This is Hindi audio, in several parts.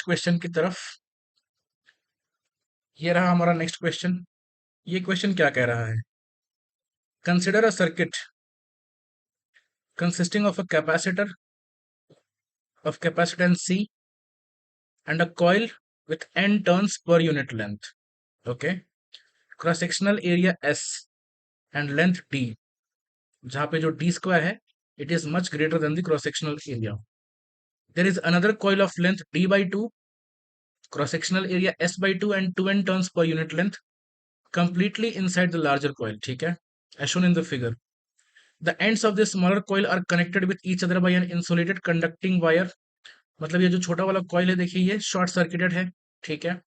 क्वेश्चन की तरफ। ये रहा हमारा नेक्स्ट क्वेश्चन। ये क्वेश्चन क्या कह रहा है? Consider a circuit consisting of a capacitor of capacitance C and a coil with n turns per unit length. Okay. Cross sectional area S and length D, जहां पे जो D square है, it is much greater than the cross sectional area. There is another coil of length D by 2, cross sectional area S by 2 and 2n turns per unit length completely inside the larger coil. ठीक है, as shown in the figure. The ends of this smaller coil are connected with each other by an insulated conducting wire. मतलब ये जो छोटा वाला कॉइल है, देखिए ये शॉर्ट सर्किटेड है। ठीक है।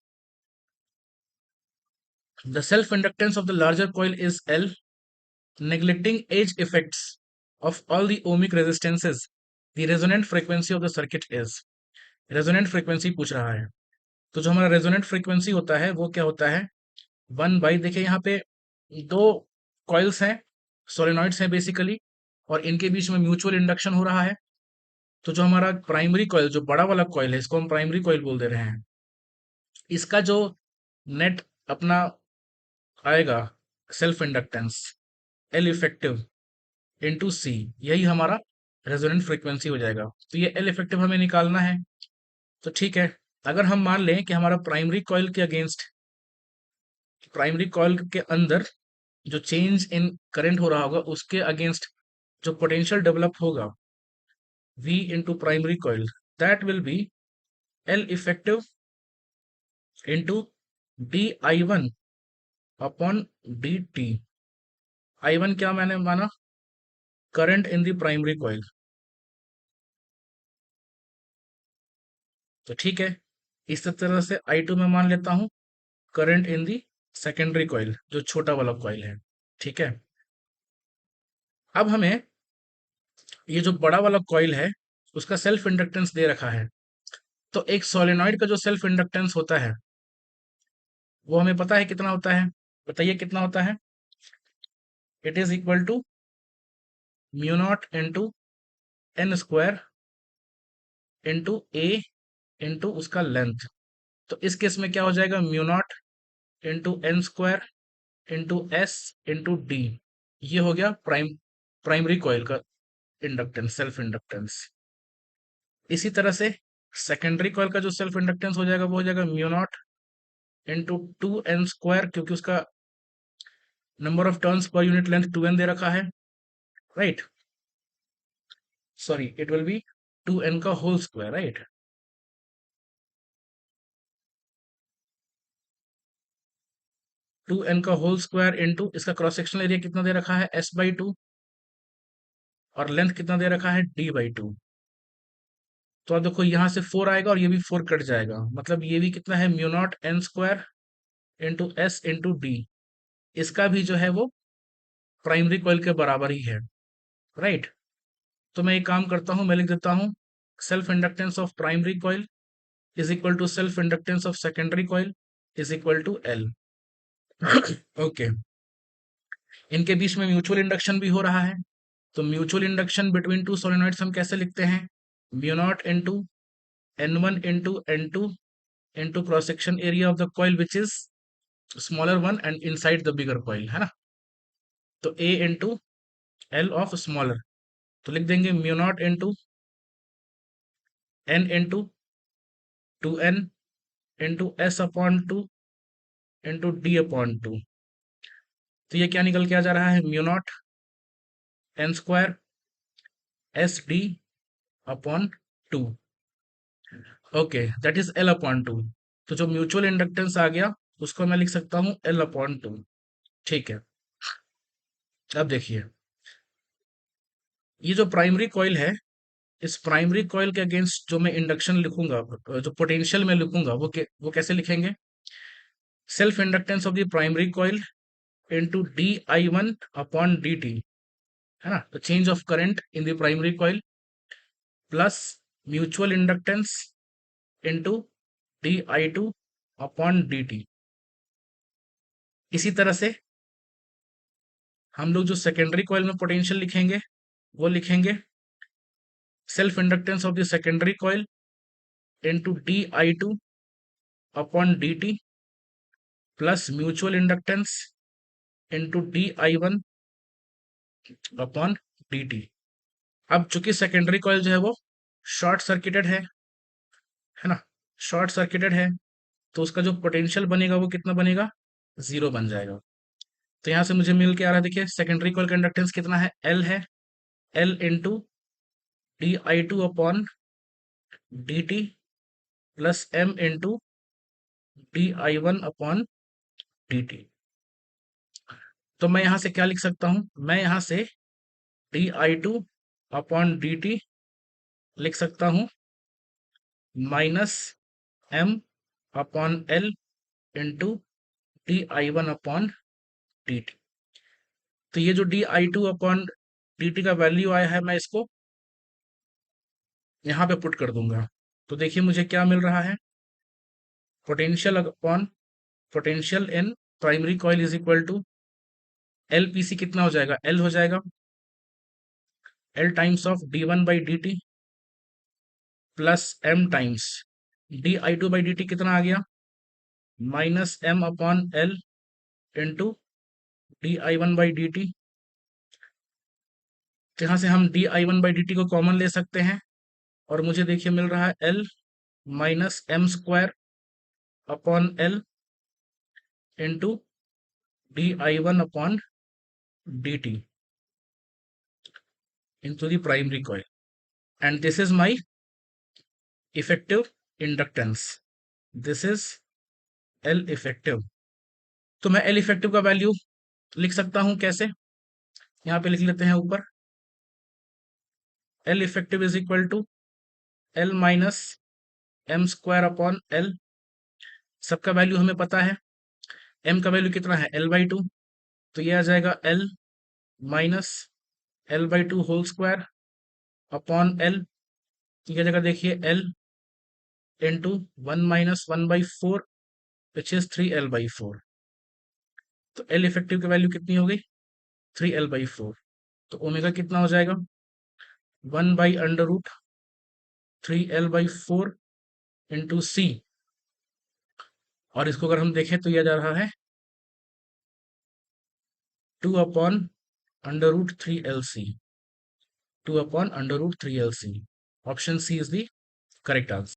The self inductance of the larger coil is L, neglecting edge effects of all the ohmic resistances. The resonant frequency of the circuit is, resonant frequency पूछ रहा है। तो जो हमारा रेजोनेंट फ्रीक्वेंसी होता है वो क्या होता है? 1 बाई, देखिए यहाँ पे दो कॉइल्स हैं, सोलेनॉइड्स हैं बेसिकली, और इनके बीच में म्यूचुअल इंडक्शन हो रहा है। तो जो हमारा प्राइमरी कॉइल, जो बड़ा वाला कॉइल है, इसको हम प्राइमरी कॉइल बोल दे रहे हैं। इसका जो नेट अपना आएगा self inductance, L effective into C, यही हमारा रेजोनेंट फ्रीक्वेंसी हो जाएगा। तो ये एल इफेक्टिव हमें निकालना है। तो ठीक है, अगर हम मान लें कि हमारा प्राइमरी कॉइल के अगेंस्ट, प्राइमरी कॉइल के अंदर जो चेंज इन करंट हो रहा होगा उसके अगेंस्ट जो पोटेंशियल डेवलप होगा V into primary coil, that will be L effective into D I one upon D T. I one क्या मैंने माना? Current in the primary coil. तो ठीक है, इस तरह से आई टू में मान लेता हूं current in the secondary coil, जो छोटा वाला कॉइल है। ठीक है। अब हमें ये जो बड़ा वाला कॉइल है उसका सेल्फ इंडक्टेंस दे रखा है। तो एक सोलेनॉइड का जो सेल्फ इंडक्टेंस होता है वो हमें पता है कितना होता है? बताइए कितना होता है? It is equal to mu naught into N square into A into उसका लेंथ। तो इस केस में क्या हो जाएगा? Mu naught into N square into S into D. ये हो गया प्राइमरी कॉइल का इंडक्टेंस, सेल्फ इंडक्टेंस। इसी तरह से सेकेंडरी कॉइल का जो सेल्फ इंडक्टेंस हो जाएगा वो हो जाएगा mu naught into 2n square, क्योंकि उसका number of turns per unit length 2n दे रखा है, right? Sorry, it will be 2n का होल स्क्वायर, राइट? 2n का होल स्क्वायर इंटू इसका क्रॉस सेक्शनल एरिया कितना दे रखा है? s बाई 2, और लेंथ कितना दे रखा है? d by 2। तो अब देखो यहाँ से 4 आएगा और ये भी 4 कट जाएगा, मतलब ये भी कितना है? Mu not an square into S into D. इसका भी जो है वो प्राइमरी कॉइल के बराबर ही है, राइट? तो मैं एक काम करता हूँ, मैं लिख देता हूँ self inductance of primary coil is equal to self inductance of secondary coil is equal to L. Okay. इनके बीच में म्यूचुअल इंडक्शन भी हो रहा है। तो mutual induction between two solenoids हम कैसे लिखते हैं? Mu naught into N one into N two into cross section area of the coil which is smaller one and inside the bigger coil, है ना? तो A into L of smaller, तो लिख देंगे mu naught into N into 2n into S upon 2 into D upon 2। तो ये क्या निकल के आ जा रहा है? Mu not an square S D upon 2। Okay, that is L upon 2। तो जो म्यूचुअल इंडक्टेंस आ गया उसको मैं लिख सकता हूँ एल अपॉन 2। ठीक है। अब देखिए, ये जो प्राइमरी कॉइल है, इस प्राइमरी कॉइल के अगेंस्ट जो मैं इंडक्शन लिखूंगा, जो पोटेंशियल में लिखूंगा, वो कैसे लिखेंगे? Self inductance of the primary coil into D I one upon D T, है ना? तो change of current in the primary coil plus mutual inductance into D I two upon D T. इसी तरह से हम लोग जो सेकेंडरी कॉइल में पोटेंशियल लिखेंगे वो लिखेंगे self inductance of the secondary coil into D I two upon D T plus mutual inductance into D I one upon D T. अब चूंकि सेकेंडरी कॉइल जो है वो शॉर्ट सर्किटेड है ना, शॉर्ट सर्किटेड है, तो उसका जो पोटेंशियल बनेगा वो कितना बनेगा, जीरो बन जाएगा। तो यहां से मुझे मिल के आ रहा है, देखिए सेकेंडरी कॉइल का इंडक्टेंस कितना है, एल है, L into D I two upon D T plus M into D I one upon D T. तो मैं यहां से क्या लिख सकता हूं, मैं यहां से D I two upon D T लिख सकता हूं minus M upon L into D I one upon D T. तो ये जो D I two upon D T का वैल्यू आया है, मैं इसको यहाँ पे पुट कर दूंगा। तो देखिए मुझे क्या मिल रहा है, potential upon potential in primary coil is equal to L P C, कितना हो जाएगा, एल हो जाएगा L times of D one by D T plus M times D I two by D T, कितना आ गया, minus M upon L into D I one by D T. यहाँ से हम D I one by D T को कॉमन ले सकते हैं, और मुझे देखिए मिल रहा है L minus M square upon L into D I one upon D T into the primary coil, and this is my effective inductance, this is L effective। तो मैं L effective का वैल्यू लिख सकता हूं कैसे, यहां पे लिख लेते हैं ऊपर, L effective is equal to L minus M square upon L। सबका वैल्यू हमें पता है, M का वैल्यू कितना है, L बाई टू, तो ये आ जाएगा L minus L by two whole square upon L, ये जगह देखिए L into one minus one by four which is three L by four. तो एल इफेक्टिव की वैल्यू कितनी हो गई, थ्री एल बाई फोर। तो ओमेगा कितना हो जाएगा, one by under root three L by four into C, और इसको अगर हम देखें तो यह जा रहा है two upon under root three L C, two upon under root three L C. Option C is the correct answer.